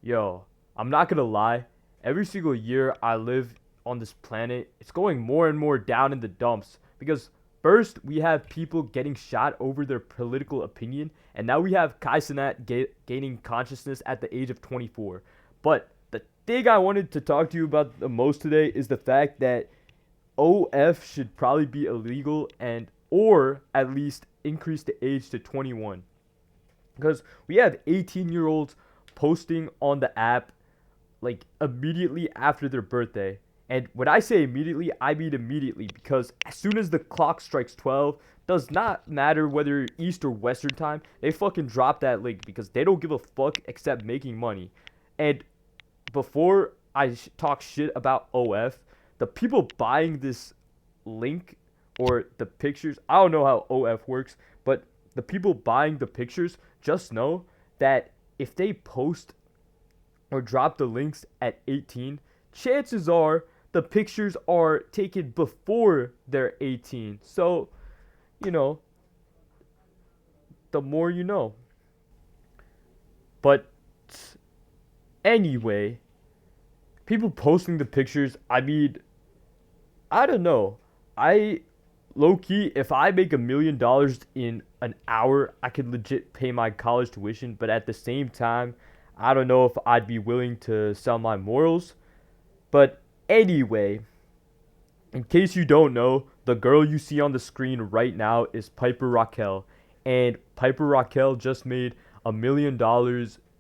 Yo, I'm not gonna lie. Every single year I live on this planet, it's going more and more down in the dumps. Because first we have people getting shot over their political opinion, and now we have Kai Cenat gaining consciousness at the age of 24. But the thing I wanted to talk to you about the most today is the fact that OF should probably be illegal and or at least increase the age to 21 because we have 18-year-olds posting on the app like immediately after their birthday. And when I say immediately, I mean immediately because as soon as the clock strikes 12, does not matter whether East or Western time, they fucking drop that link because they don't give a fuck except making money. And before I talk shit about OF, the people buying this link or the pictures, I don't know how OF works, but the people buying the pictures just know that if they post or drop the links at 18, chances are the pictures are taken before they're 18. So, you know, the more you know. But anyway, people posting the pictures, I mean, I don't know. I low key, if I make $1 million in an hour, I could legit pay my college tuition. But at the same time, I don't know if I'd be willing to sell my morals. But anyway, in case you don't know, the girl you see on the screen right now is Piper Raquel. And Piper Raquel just made $1 million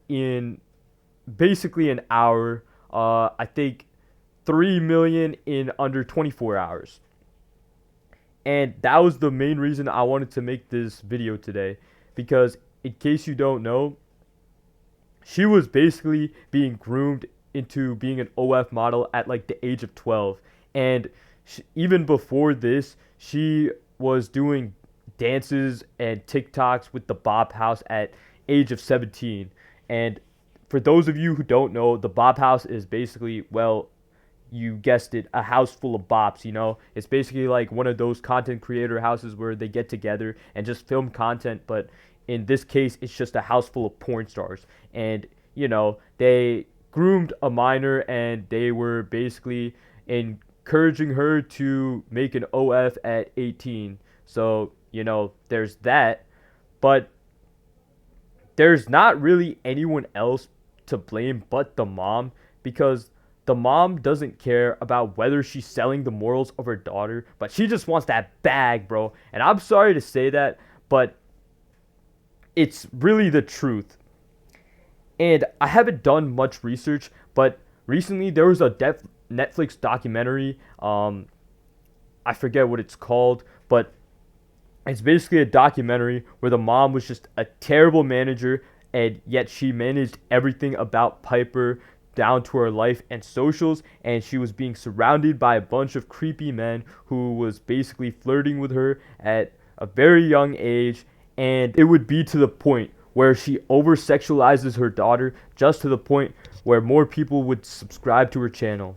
in basically an hour. I think 3 million in under 24 hours. And that was the main reason I wanted to make this video today. Because in case you don't know, she was basically being groomed into being an OF model at like the age of 12. And even before this, she was doing dances and TikToks with the Bob House at age of 17. And for those of you who don't know, the Bob House is basically, well, you guessed it, a house full of bops, you know? It's basically like one of those content creator houses where they get together and just film content, but in this case, it's just a house full of porn stars. And, you know, they groomed a minor and they were basically encouraging her to make an OF at 18. So, you know, there's that. But there's not really anyone else to blame but the mom because the mom doesn't care about whether she's selling the morals of her daughter, but she just wants that bag, bro. And I'm sorry to say that, but it's really the truth. And I haven't done much research, but recently there was a Netflix documentary. I forget what it's called, but it's basically a documentary where the mom was just a terrible manager, and yet she managed everything about Piper down to her life and socials, and she was being surrounded by a bunch of creepy men who was basically flirting with her at a very young age, and it would be to the point where she over sexualizes her daughter just to the point where more people would subscribe to her channel.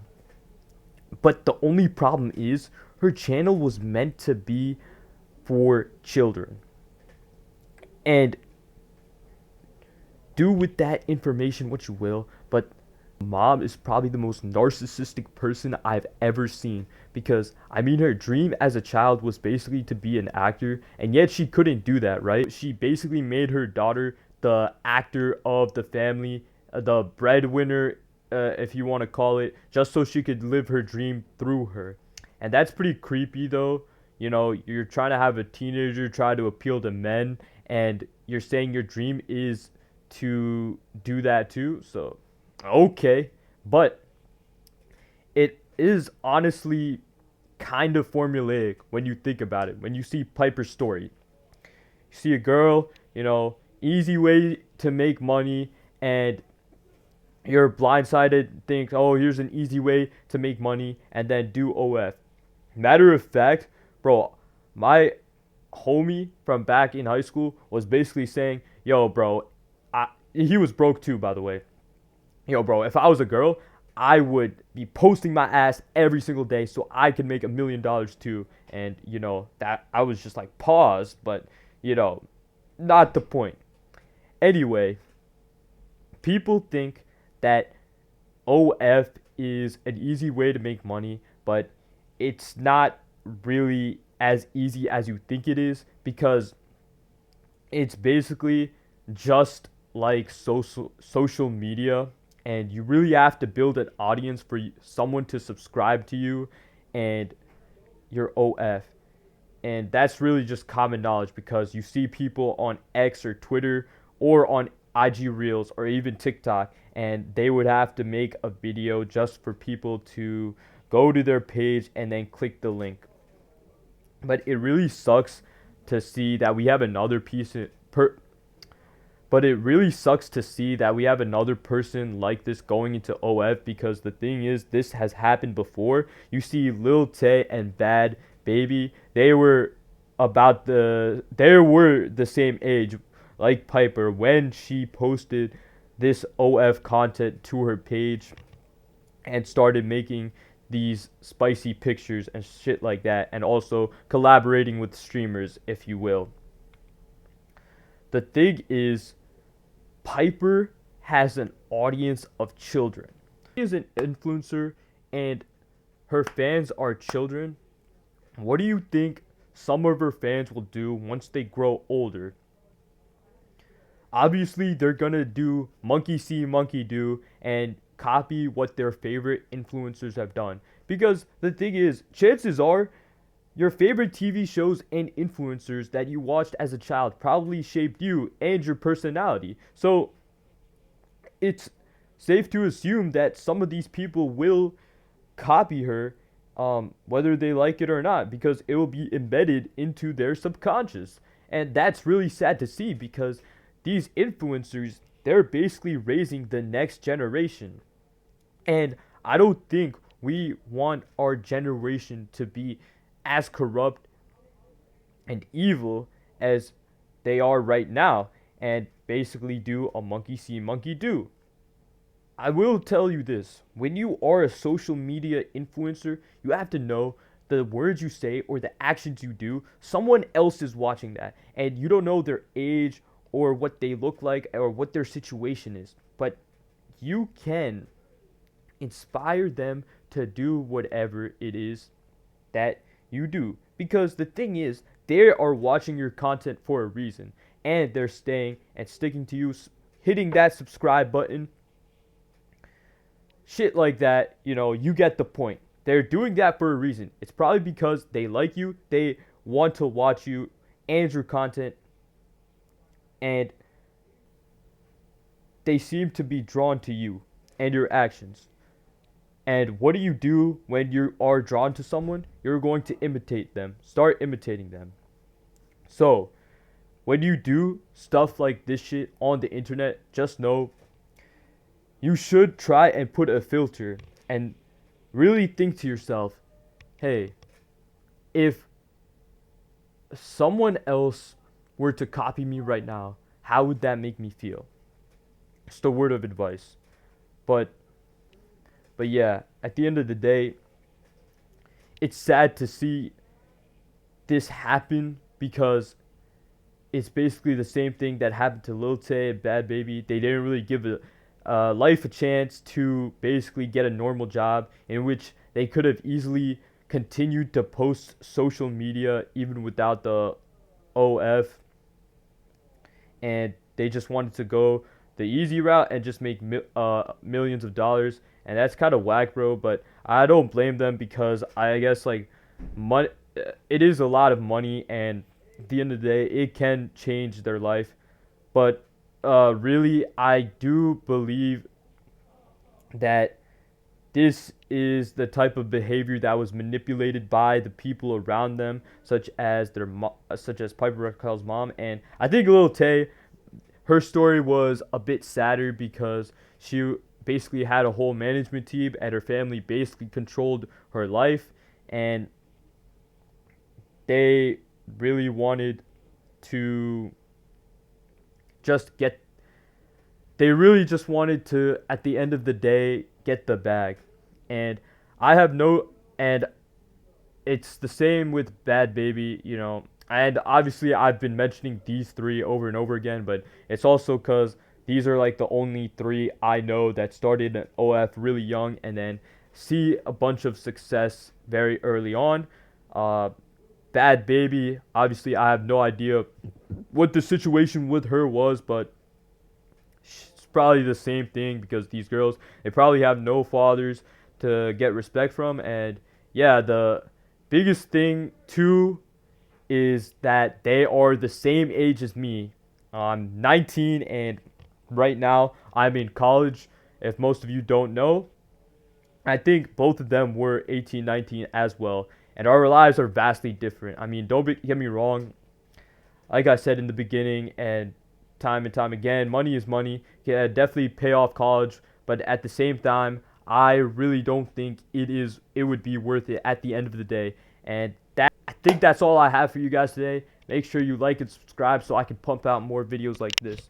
But the only problem is her channel was meant to be for children. And do with that information what you will, but mom is probably the most narcissistic person I've ever seen because I mean her dream as a child was basically to be an actor, and yet she couldn't do that, right? She basically made her daughter the actor of the family, the breadwinner, if you want to call it, just so she could live her dream through her. And that's pretty creepy though. You know, you're trying to have a teenager try to appeal to men, and you're saying your dream is to do that too. So okay, but it is honestly kind of formulaic when you think about it. When you see Piper's story, you see a girl, you know, easy way to make money, and you're blindsided, think, oh, here's an easy way to make money, and then do OF. Matter of fact, bro, my homie from back in high school was basically saying, yo, bro, he was broke too, by the way. Yo, bro, if I was a girl, I would be posting my ass every single day so I could make $1 million too. And, you know, that I was just like, pause, but, you know, not the point. Anyway, people think that OF is an easy way to make money, but it's not really as easy as you think it is, because it's basically just like social media, and you really have to build an audience for someone to subscribe to you and your OF. And that's really just common knowledge, because you see people on X or Twitter or on IG Reels or even TikTok, and they would have to make a video just for people to go to their page and then click the link. But it really sucks to see that we have another piece per but it really sucks to see that we have another person like this going into OF, because the thing is, this has happened before. You see Lil Tay and Bad Baby, they were the same age like Piper when she posted this OF content to her page and started making these spicy pictures and shit like that, and also collaborating with streamers, if you will. The thing is, Piper has an audience of children. She is an influencer and her fans are children. What do you think some of her fans will do once they grow older? Obviously, they're gonna do monkey see, monkey do, and copy what their favorite influencers have done. Because the thing is, chances are, your favorite TV shows and influencers that you watched as a child probably shaped you and your personality. So it's safe to assume that some of these people will copy her, whether they like it or not, because it will be embedded into their subconscious. And that's really sad to see, because these influencers, they're basically raising the next generation. And I don't think we want our generation to be as corrupt and evil as they are right now, and basically do a monkey see, monkey do. I will tell you this: when you are a social media influencer, you have to know the words you say or the actions you do, someone else is watching that, and you don't know their age or what they look like or what their situation is, but you can inspire them to do whatever it is that you do. Because the thing is, they are watching your content for a reason, and they're staying and sticking to you, hitting that subscribe button, shit like that. You get the point. They're doing that for a reason. It's probably because they like you, they want to watch you and your content, and they seem to be drawn to you and your actions. And what do you do when you are drawn to someone? You're going to imitate them. Start imitating them. So, when you do stuff like this shit on the internet, just know you should try and put a filter and really think to yourself, hey, if someone else were to copy me right now, how would that make me feel? Just a word of advice. But yeah, at the end of the day, it's sad to see this happen, because it's basically the same thing that happened to Lil Tay and Bad Baby. They didn't really give life a chance to basically get a normal job, in which they could have easily continued to post social media even without the OF, and they just wanted to go the easy route and just make millions of dollars. And that's kind of whack, bro, but I don't blame them, because I guess like money, it is a lot of money, and at the end of the day, it can change their life. But really, I do believe that this is the type of behavior that was manipulated by the people around them, such as Piper Raquel's mom. And I think Lil Tay, her story was a bit sadder, because she basically had a whole management team, and her family basically controlled her life, and they really wanted to they really just wanted to, at the end of the day, get the bag. And and it's the same with Bad Baby, and obviously I've been mentioning these three over and over again, but it's also because these are like the only three I know that started at OF really young and then see a bunch of success very early on. Uh, Bad Baby, obviously, I have no idea what the situation with her was, but it's probably the same thing because these girls, they probably have no fathers to get respect from. And yeah, the biggest thing too is that they are the same age as me. I'm 19 and right now I'm in college. If most of you don't know, I think both of them were 18, 19 as well. And our lives are vastly different. I mean, get me wrong. Like I said in the beginning and time again, money is money. Yeah, definitely pay off college, but at the same time, I really don't think it would be worth it at the end of the day. And that I think that's all I have for you guys today. Make sure you like and subscribe so I can pump out more videos like this.